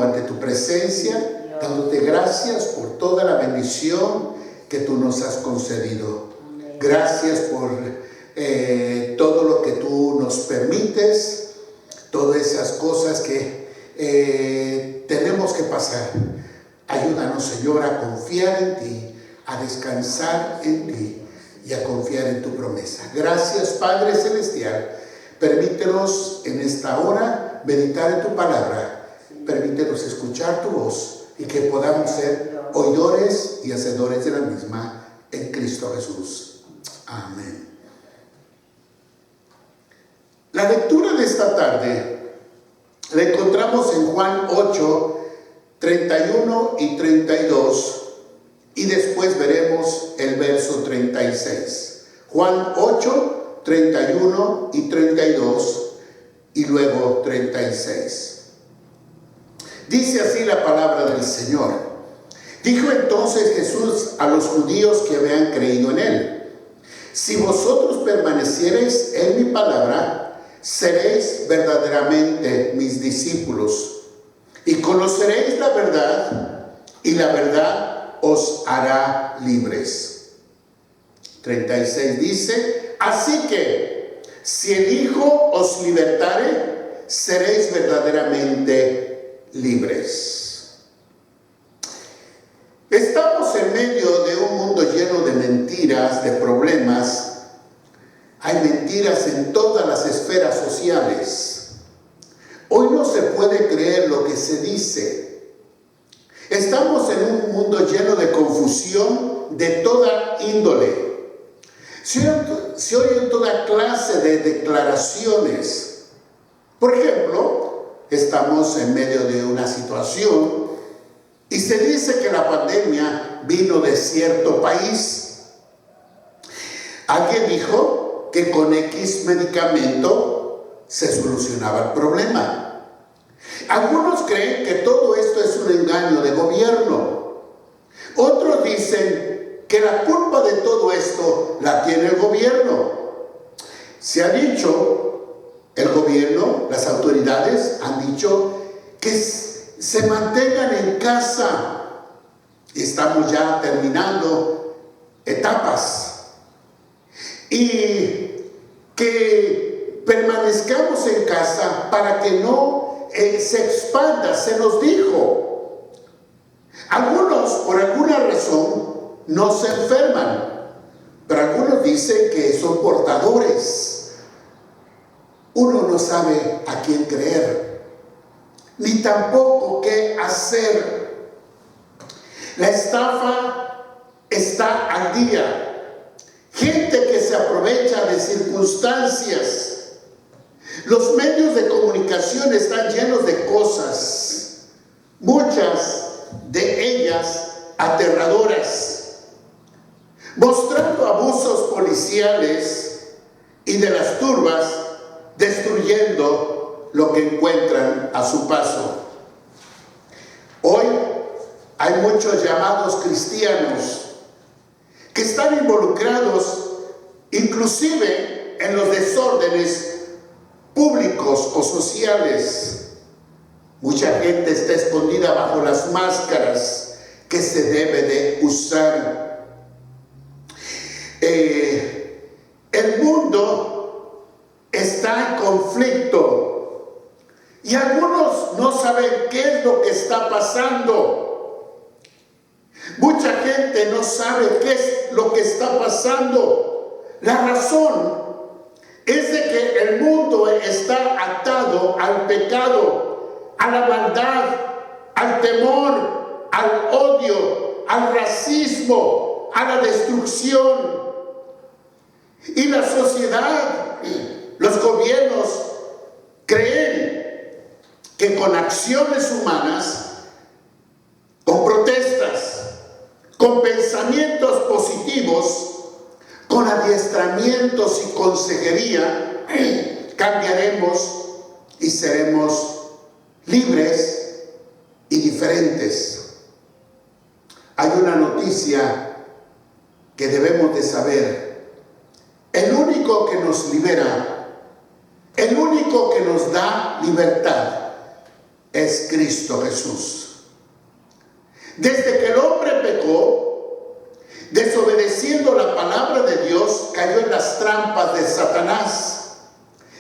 ante tu presencia, dándote gracias por toda la bendición que tú nos has concedido. Gracias por todo lo que tú nos permites, todas esas cosas que tenemos que pasar. Ayúdanos, Señor, a confiar en ti, a descansar en ti y a confiar en tu promesa. Gracias, Padre Celestial. Permítenos en esta hora meditar en tu palabra. Permítenos escuchar tu voz y que podamos ser oidores y hacedores de la misma en Cristo Jesús. Amén. La lectura de esta tarde la encontramos en Juan 8, 31 y 32, y después veremos el verso 36. Juan 8, 31 y 32, y luego 36. Dice así la palabra del Señor. Dijo entonces Jesús a los judíos que habían creído en él: si vosotros permaneciereis en mi palabra, seréis verdaderamente mis discípulos, y conoceréis la verdad, y la verdad os hará libres. 36 dice: así que, si el Hijo os libertare, seréis verdaderamente libres. Estamos en medio de un mundo lleno de mentiras, de problemas. Hay mentiras en todas las esferas sociales. Hoy no se puede creer lo que se dice. Estamos en un mundo lleno de confusión de toda índole. Se oyen toda clase de declaraciones. Por ejemplo, estamos en medio de una situación y se dice que la pandemia vino de cierto país. Alguien dijo que con X medicamento se solucionaba el problema. Algunos creen que todo esto es un engaño de gobierno. Otros dicen que la culpa de todo esto la tiene el gobierno. Se ha dicho, el gobierno, las autoridades han dicho que se mantengan en casa. Estamos ya terminando etapas. Y que permanezcamos en casa para que no se expanda, se nos dijo. Algunos, por alguna razón, no se enferman, pero algunos dicen que son portadores. Uno no sabe a quién creer, ni tampoco qué hacer. La estafa está al día. Gente que se aprovecha de circunstancias. Los medios de comunicación están llenos de cosas, muchas de ellas aterradoras, mostrando abusos policiales y de las turbas, destruyendo lo que encuentran a su paso. Hoy hay muchos llamados cristianos que están involucrados inclusive en los desórdenes públicos o sociales. Mucha gente está escondida bajo las máscaras que se debe de usar. El mundo está en conflicto y algunos no saben qué es lo que está pasando. Mucha gente no sabe qué es lo que está pasando. La razón es de que el mundo está atado al pecado, a la maldad, al temor, al odio, al racismo, a la destrucción. Y la sociedad, los gobiernos creen que con acciones humanas, con protestas, con pensamientos positivos, con adiestramientos y consejería, cambiaremos y seremos libres y diferentes. Hay una noticia que debemos de saber. El único que nos libera, el único que nos da libertad, es Cristo Jesús. Desde que el hombre pecó, desobedeciendo la palabra de Dios, cayó en las trampas de Satanás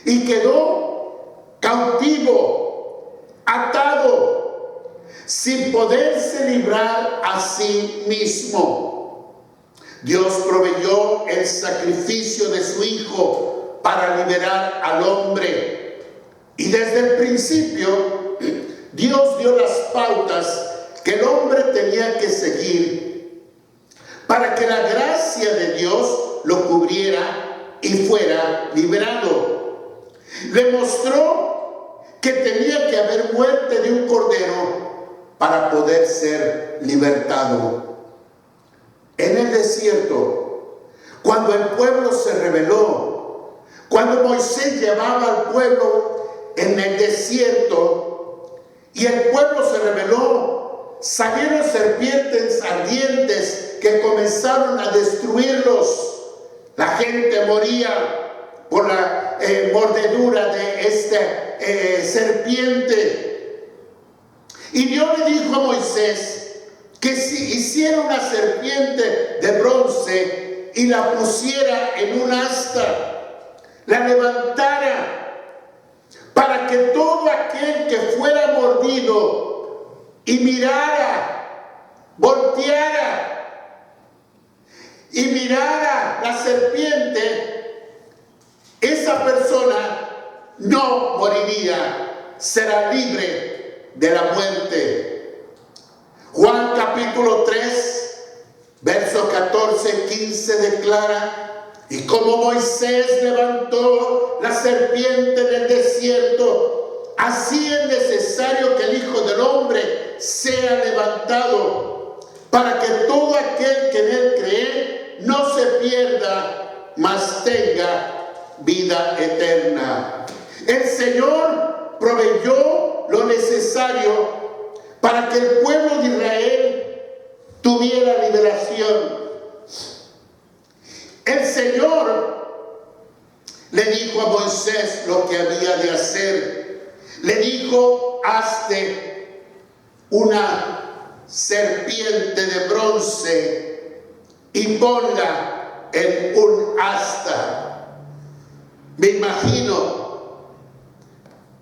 y quedó cautivo, atado, sin poderse librar a sí mismo. Dios proveyó el sacrificio de su Hijo para liberar al hombre. Y desde el principio, Dios dio las pautas que el hombre tenía que seguir para que la gracia de Dios lo cubriera y fuera liberado. Le mostró que tenía que haber muerte de un cordero para poder ser libertado. En el desierto, cuando el pueblo se rebeló, cuando Moisés llevaba al pueblo en el desierto y el pueblo se rebeló, salieron serpientes ardientes que comenzaron a destruirlos. La gente moría por la mordedura de esta serpiente. Y Dios le dijo a Moisés que si hiciera una serpiente de bronce y la pusiera en un asta, la levantara, para que todo aquel que fuera mordido y mirara, volteara y mirara la serpiente, esa persona no moriría, será libre de la muerte. Juan capítulo 3, verso 14-15 declara: y como Moisés levantó la serpiente del desierto, así es necesario que el Hijo del Hombre sea levantado, para que todo aquel que en él cree no se pierda, mas tenga vida eterna. El Señor proveyó lo necesario para que el pueblo de Israel tuviera liberación. El Señor le dijo a Moisés lo que había de hacer. Le dijo: hazte una serpiente de bronce y ponla en un asta. Me imagino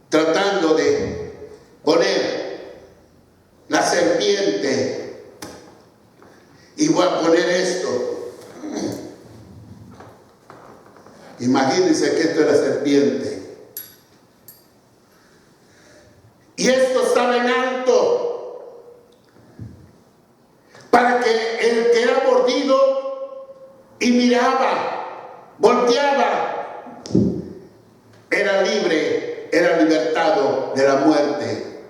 tratando de poner la serpiente y voy a poner esto. Imagínense que esto es la serpiente. Y esto estaba en alto, para que el que era mordido y miraba, volteaba, era libre, era libertado de la muerte.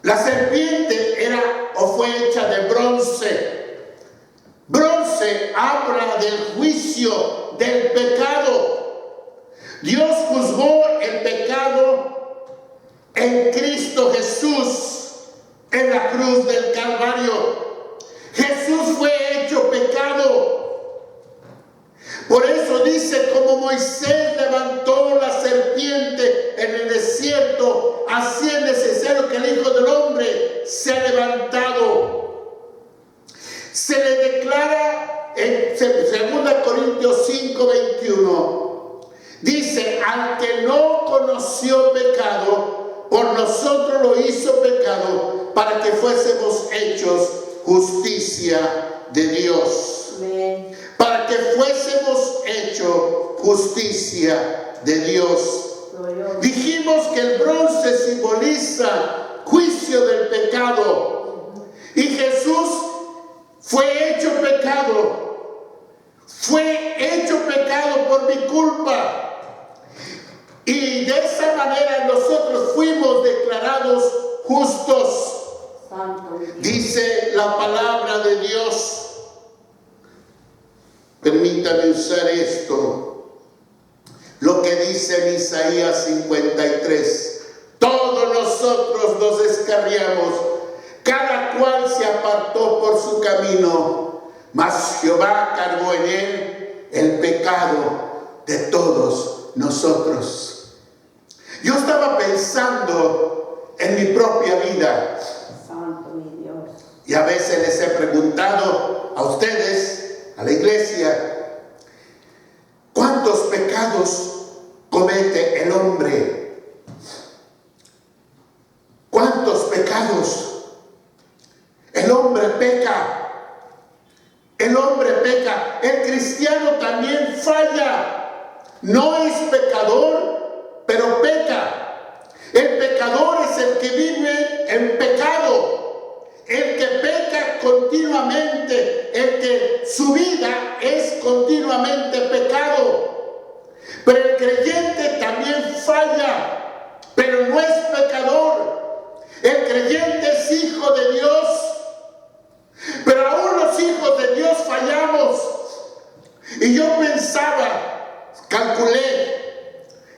La serpiente era o fue hecha de bronce. Bronce habla del juicio, del pecado. Dios juzgó el pecado en Cristo Jesús, en la cruz del Calvario. Jesús fue hecho pecado. Por eso dice: como Moisés levantó la serpiente en el desierto, así es necesario que el Hijo del Hombre sea levantado. Se le declara en 2 Corintios 5:21, dice: al que no conoció pecado, por nosotros lo hizo pecado, para que fuésemos hechos justicia de Dios. Amén. Para que fuésemos hechos justicia de Dios. Dijimos que el bronce simboliza juicio del pecado. Y Jesús fue hecho pecado. Fue hecho pecado por mi culpa. Y de esa manera nosotros fuimos declarados justos. Dice la palabra de Dios. Permítame usar esto. Lo que dice en Isaías 53. Todos nosotros nos descarriamos, cada cual se apartó por su camino, mas Jehová cargó en él el pecado de todos nosotros. Yo estaba pensando en mi propia vida. Santo mi Dios. Y a veces les he preguntado a ustedes, a la iglesia, ¿cuántos pecados comete el hombre? ¿Cuántos pecados? El hombre peca. El hombre peca. El cristiano también falla. No es pecador, pero peca. El pecador es el que vive en pecado. El que peca continuamente. El que su vida es continuamente pecado. Pero el creyente también falla, pero no es pecador. El creyente es hijo de Dios. Pero aún los hijos de Dios fallamos. Y yo pensaba, calculé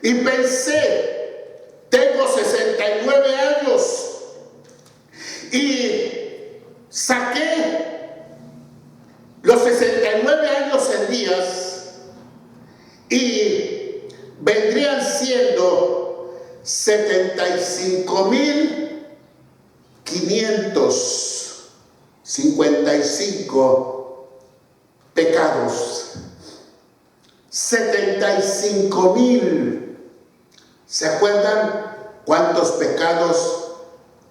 y pensé, tengo 69 años y saqué los 69 años en días y vendrían siendo 75.555 pecados. 75.000. ¿Se acuerdan cuántos pecados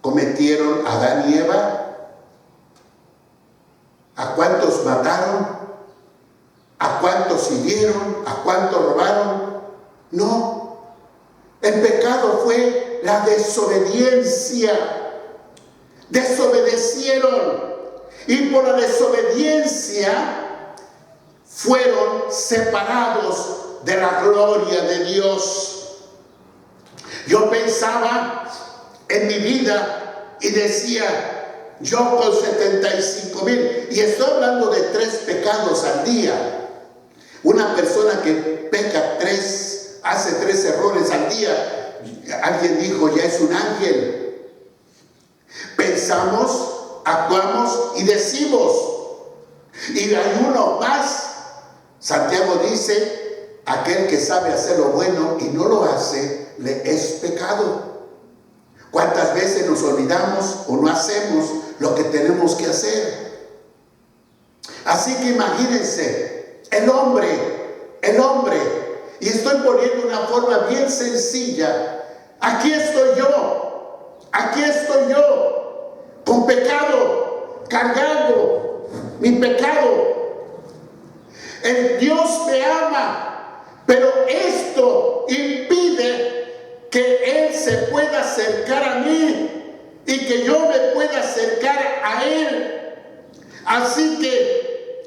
cometieron Adán y Eva? ¿A cuántos mataron? ¿A cuántos hirieron? ¿A cuántos robaron? No. El pecado fue la desobediencia. Desobedecieron. Y por la desobediencia fueron separados de la gloria de Dios. Yo pensaba en mi vida y decía, yo con 75.000, y estoy hablando de 3 pecados al día. Una persona que peca hace 3 errores al día, alguien dijo, ya es un ángel. Pensamos, actuamos y decimos. Y hay uno más. Santiago dice, aquel que sabe hacer lo bueno y no lo hace, le es pecado. ¿Cuántas veces nos olvidamos o no hacemos lo que tenemos que hacer? Así que imagínense, el hombre, y estoy poniendo una forma bien sencilla, aquí estoy yo, con pecado, cargando mi pecado. El Dios me ama, pero esto impide que Él se pueda acercar a mí y que yo me pueda acercar a Él. Así que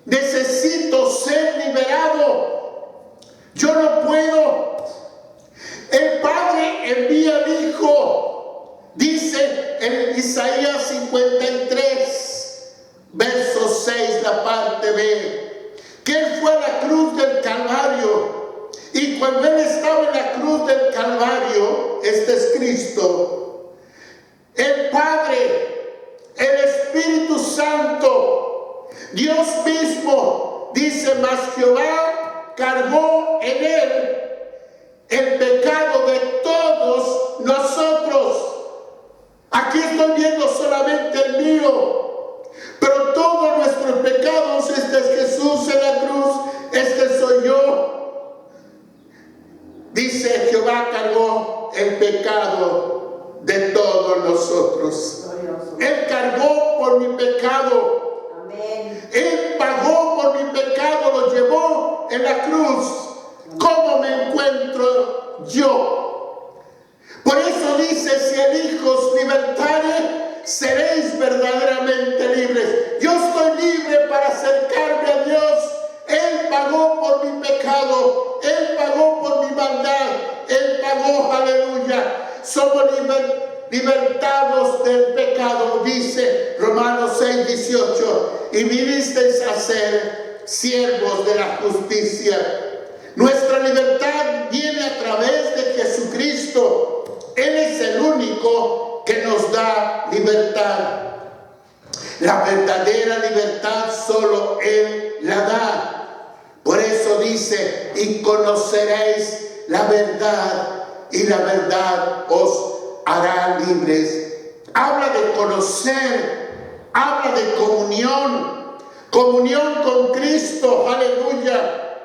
necesito ser liberado. Yo no puedo. El Padre envía al Hijo. Dice en Isaías 53, verso 6, la parte B, que Él fue a la cruz del Calvario. Y cuando Él estaba en la cruz del Calvario, este es Cristo, el Padre, el Espíritu Santo, Dios mismo, dice, mas Jehová cargó en Él el pecado de todos nosotros. Aquí estoy viendo solamente el mío, pero todos nuestros pecados, este es Jesús en la cruz, este soy yo. Dice, Jehová cargó el pecado de todos nosotros. Él cargó por mi pecado. Amén. Él pagó por mi pecado, lo llevó en la cruz. ¿Cómo me encuentro yo? Por eso dice, si el Hijo os libertare, seréis verdaderamente libres. Yo estoy libre para acercarme a Dios. Él pagó por mi pecado. Él pagó por mi maldad. Él pagó, aleluya. Somos libertados del pecado, dice Romanos 6:18. Y vinisteis a ser siervos de la justicia. Nuestra libertad viene a través de Jesucristo. Él es el único que nos da libertad. La verdadera libertad solo Él la da. Por eso dice, y conoceréis la verdad, y la verdad os hará libres. Habla de conocer, habla de comunión, comunión con Cristo, aleluya.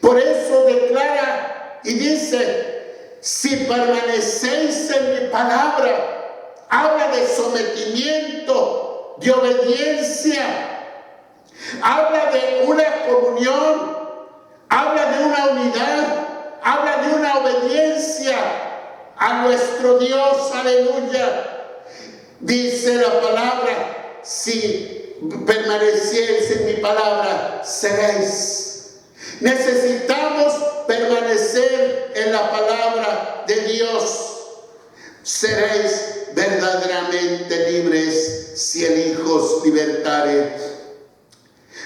Por eso declara y dice, si permanecéis en mi palabra, habla de sometimiento, de obediencia, habla de una comunión, habla de una unidad, habla de una obediencia a nuestro Dios, aleluya. Dice la palabra, si permaneciereis en mi palabra, seréis. Necesitamos permanecer en la palabra de Dios. Seréis verdaderamente libres si el Hijo os libertare.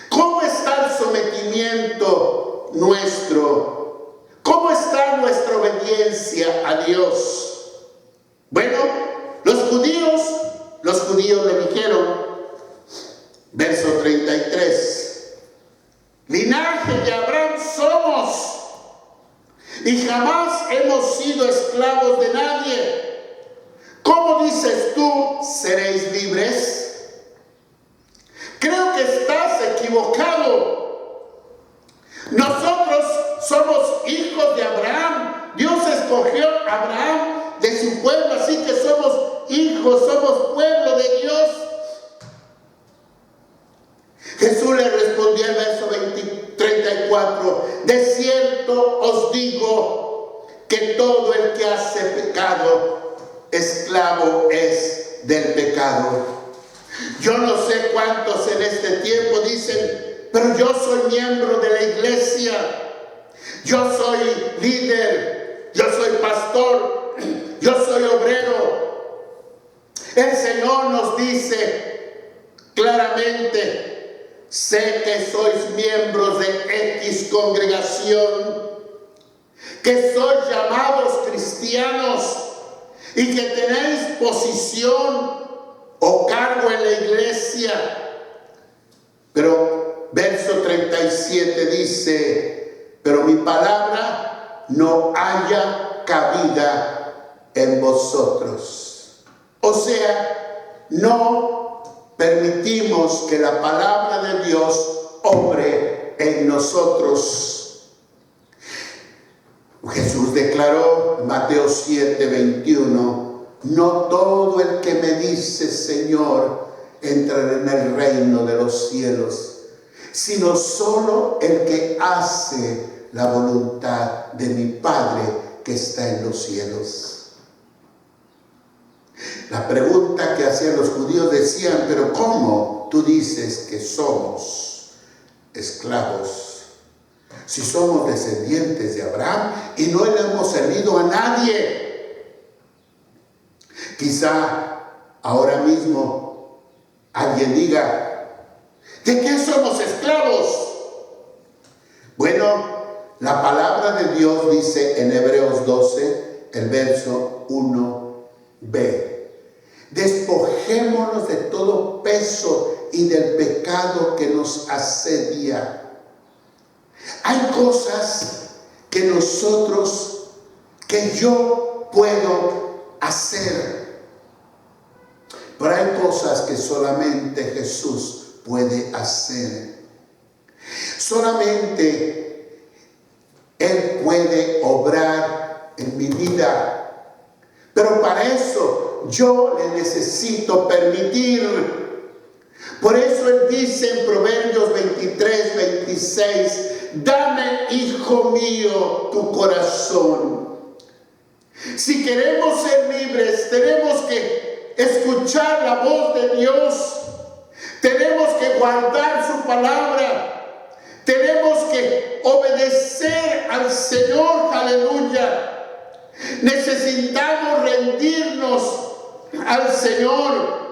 ¿Cómo está el sometimiento nuestro? ¿Cómo está nuestra obediencia a Dios? Bueno, los judíos lo dijeron, verso 33. Linaje de Abraham somos y jamás hemos sido esclavos de nadie. ¿Cómo dices tú, seréis libres? Creo que estás equivocado. Nosotros somos hijos de Abraham. Dios escogió a Abraham de su pueblo, así que somos hijos, somos pueblo de Dios. Jesús le respondió en verso 34, de cierto os digo que todo el que hace pecado, esclavo es del pecado. Yo no sé cuántos en este tiempo dicen, pero yo soy miembro de la iglesia, yo soy líder, yo soy pastor, yo soy obrero. El Señor nos dice claramente, sé que sois miembros de X congregación, que sois llamados cristianos y que tenéis posición o cargo en la iglesia. Pero verso 37 dice, pero mi palabra no haya cabida en vosotros. O sea, no permitimos que la palabra de Dios obre en nosotros. Jesús declaró en Mateo 7:21, no todo el que me dice Señor entrará en el reino de los cielos, sino solo el que hace la voluntad de mi Padre que está en los cielos. La pregunta que hacían los judíos decían, pero ¿cómo tú dices que somos esclavos? Si somos descendientes de Abraham y no le hemos servido a nadie. Quizá ahora mismo alguien diga, ¿de qué somos esclavos? Bueno, la palabra de Dios dice en Hebreos 12, el verso 1b. Despojémonos de todo peso y del pecado que nos asedia. Hay cosas que yo puedo hacer, pero hay cosas que solamente Jesús puede hacer. Solamente Él puede obrar en mi vida. Pero para eso yo le necesito permitir. Por eso Él dice en Proverbios 23:26, dame, hijo mío, tu corazón. Si queremos ser libres, tenemos que escuchar la voz de Dios. Tenemos que guardar su palabra. Tenemos que obedecer al Señor, aleluya. Necesitamos rendirnos al Señor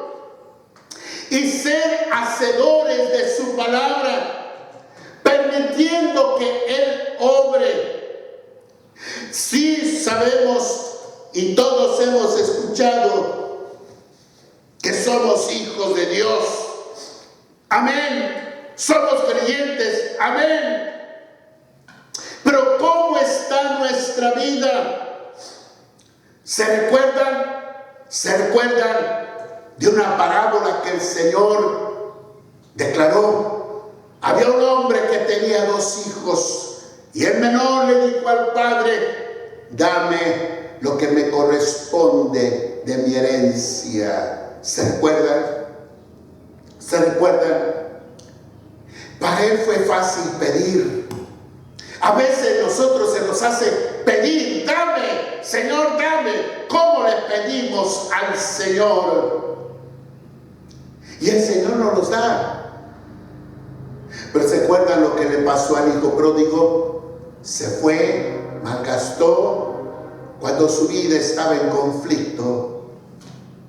y ser hacedores de su palabra, permitiendo que Él obre. Sí sabemos y todos hemos escuchado que somos hijos de Dios. Amén. Somos creyentes. Amén. Pero ¿cómo está nuestra vida? ¿Se recuerdan? ¿Se recuerdan de una parábola que el Señor declaró? Había un hombre que tenía 2 hijos y el menor le dijo al padre: dame lo que me corresponde de mi herencia. ¿Se recuerdan? ¿Se recuerdan? Para él fue fácil pedir. A veces nosotros se nos hace pedir: dame, Señor, dame. ¿Cómo le pedimos al Señor? Y el Señor nos los da. Pero ¿se acuerdan lo que le pasó al hijo pródigo? Se fue, malgastó, cuando su vida estaba en conflicto,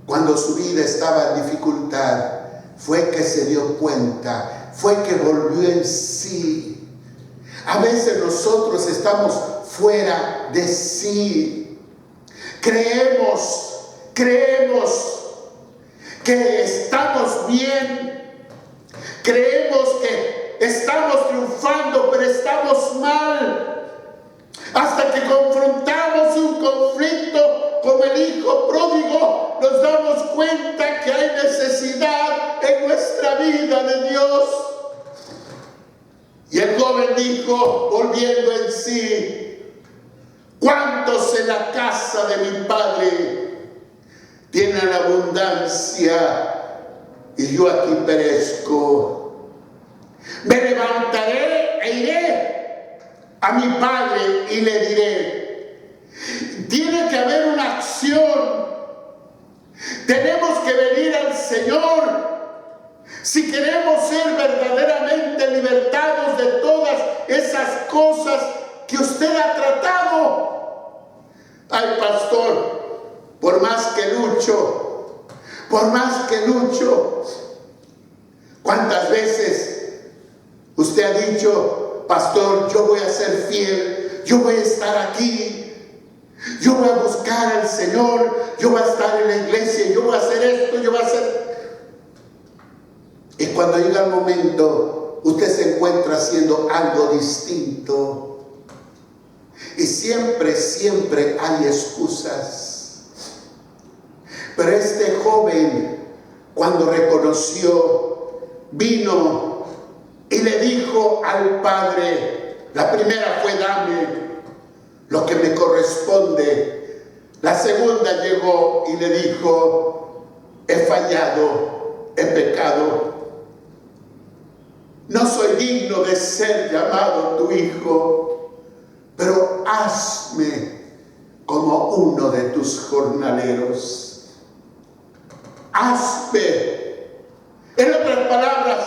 cuando su vida estaba en dificultad. Fue que se dio cuenta, fue que volvió en sí. A veces nosotros estamos fuera de sí. Creemos que estamos bien. Creemos que estamos triunfando, pero estamos mal. Hasta que confrontamos un conflicto como el hijo pródigo, nos damos cuenta que hay necesidad en nuestra vida de Dios. Y el joven dijo, volviendo en sí: ¿cuántos en la casa de mi padre tienen abundancia y yo aquí perezco? Me levantaré e iré a mi padre y le diré. Tiene que haber una acción. Tenemos que venir al Señor si queremos ser verdaderamente libertados de todas esas cosas que usted ha tratado. Ay, pastor, por más que lucho, ¿cuántas veces usted ha dicho: pastor, yo voy a ser fiel, yo voy a estar aquí, yo voy a buscar al Señor, yo voy a estar en la iglesia, yo voy a hacer esto, yo voy a hacer... Y cuando llega el momento, usted se encuentra haciendo algo distinto. Y siempre hay excusas. Pero este joven, cuando reconoció, vino y le dijo al padre: la primera fue: dame lo que me corresponde. La segunda llegó y le dijo: he fallado, he pecado. No soy digno de ser llamado tu hijo, pero hazme como uno de tus jornaleros. Hazme. En otras palabras,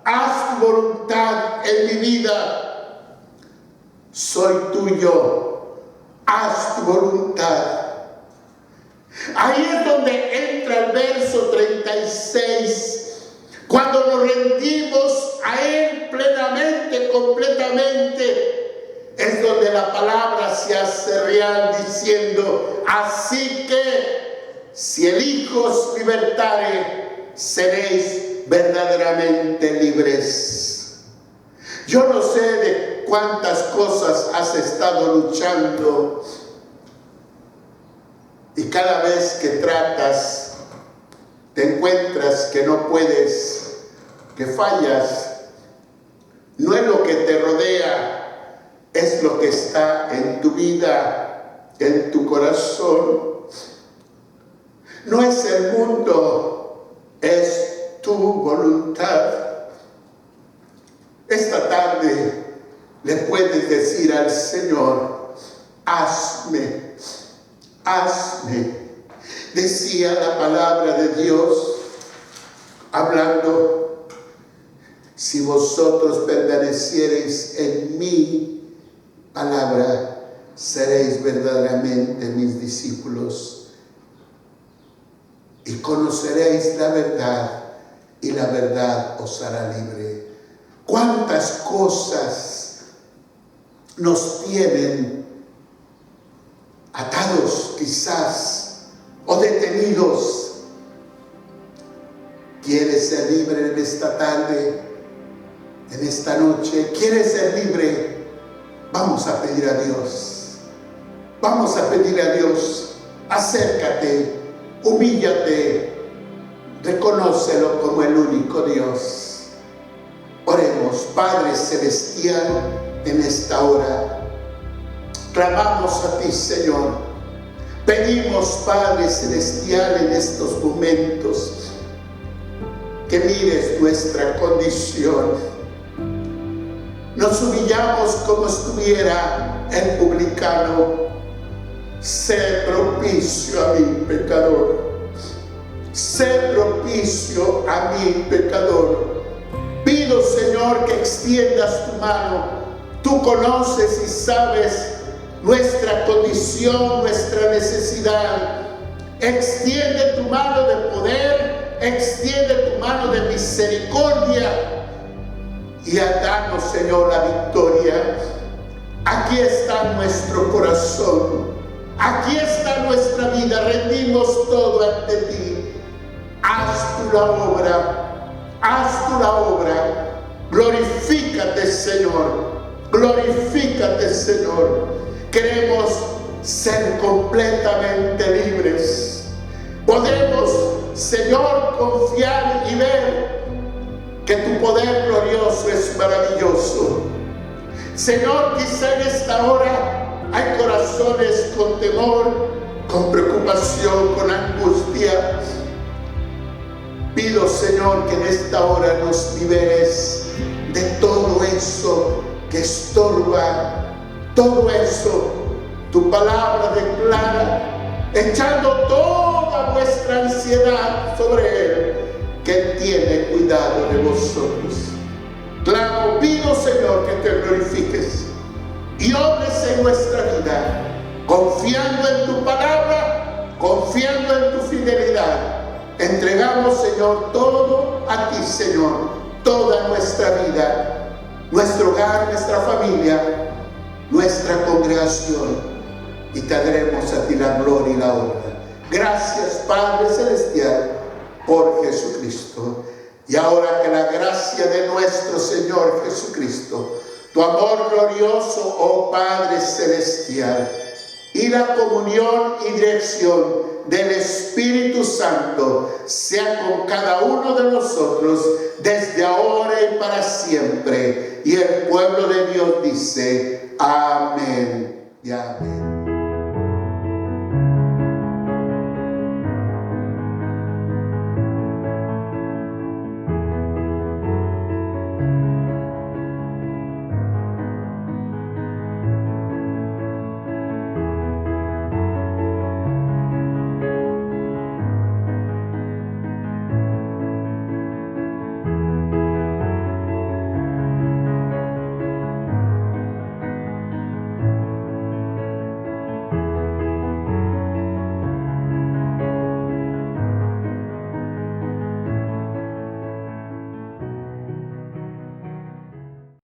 haz tu voluntad en mi vida. Soy tuyo. Haz tu voluntad. Ahí es donde entra el verso 36. Cuando nos rendimos a Él plenamente, completamente, es donde la palabra se hace real, diciendo: así que si el Hijo os libertare, seréis verdaderamente libres. Yo no sé de cuántas cosas has estado luchando, y cada vez que tratas, te encuentras que no puedes, que fallas. No es lo que te rodea, es lo que está en tu vida, en tu corazón. No es el mundo, es tu voluntad. Esta tarde le puedes decir al Señor: hazme, hazme. Decía la palabra de Dios, hablando: si vosotros permaneciereis en mi palabra, seréis verdaderamente mis discípulos, y conoceréis la verdad, y la verdad os hará libre. ¿Cuántas cosas nos tienen atados quizás, o detenidos? ¿Quieres ser libre en esta tarde, en esta noche? ¿Quieres ser libre? Vamos a pedir a Dios. Vamos a pedir a Dios. acércate, humíllate, reconócelo como el único Dios. Oremos. Padre Celestial, en esta hora clamamos a ti, Señor. Pedimos, Padre Celestial, en estos momentos que mires nuestra condición. Nos humillamos como estuviera el publicano. Sé propicio a mi pecador. Sé propicio a mi pecador. Pido, Señor, que extiendas tu mano. Tú conoces y sabes nuestra condición, nuestra necesidad. Extiende tu mano de poder, extiende tu mano de misericordia y danos, Señor, la victoria. Aquí está nuestro corazón, aquí está nuestra vida, rendimos todo ante ti. Haz tú la obra, haz tú la obra. Glorifícate, Señor, glorifícate, Señor. Queremos ser completamente libres. Podemos, Señor, confiar y ver que tu poder glorioso es maravilloso. Señor, quizá en esta hora hay corazones con temor, con preocupación, con angustia. Pido, Señor, que en esta hora nos liberes de todo eso que estorba, todo eso. Tu palabra declara, echando toda vuestra ansiedad sobre Él, que Él tiene cuidado de vosotros. Clamo, pido, Señor, que te glorifiques y obres en nuestra vida, confiando en tu palabra, confiando en tu fidelidad. Entregamos, Señor, todo a ti, Señor, toda nuestra vida, nuestro hogar, nuestra familia, nuestra congregación, y te daremos a ti la gloria y la honra. Gracias, Padre Celestial, por Jesucristo. Y ahora que la gracia de nuestro Señor Jesucristo, tu amor glorioso, oh Padre Celestial, y la comunión y dirección del Espíritu Santo sea con cada uno de nosotros desde ahora y para siempre. Y el pueblo de Dios dice: amén y amén.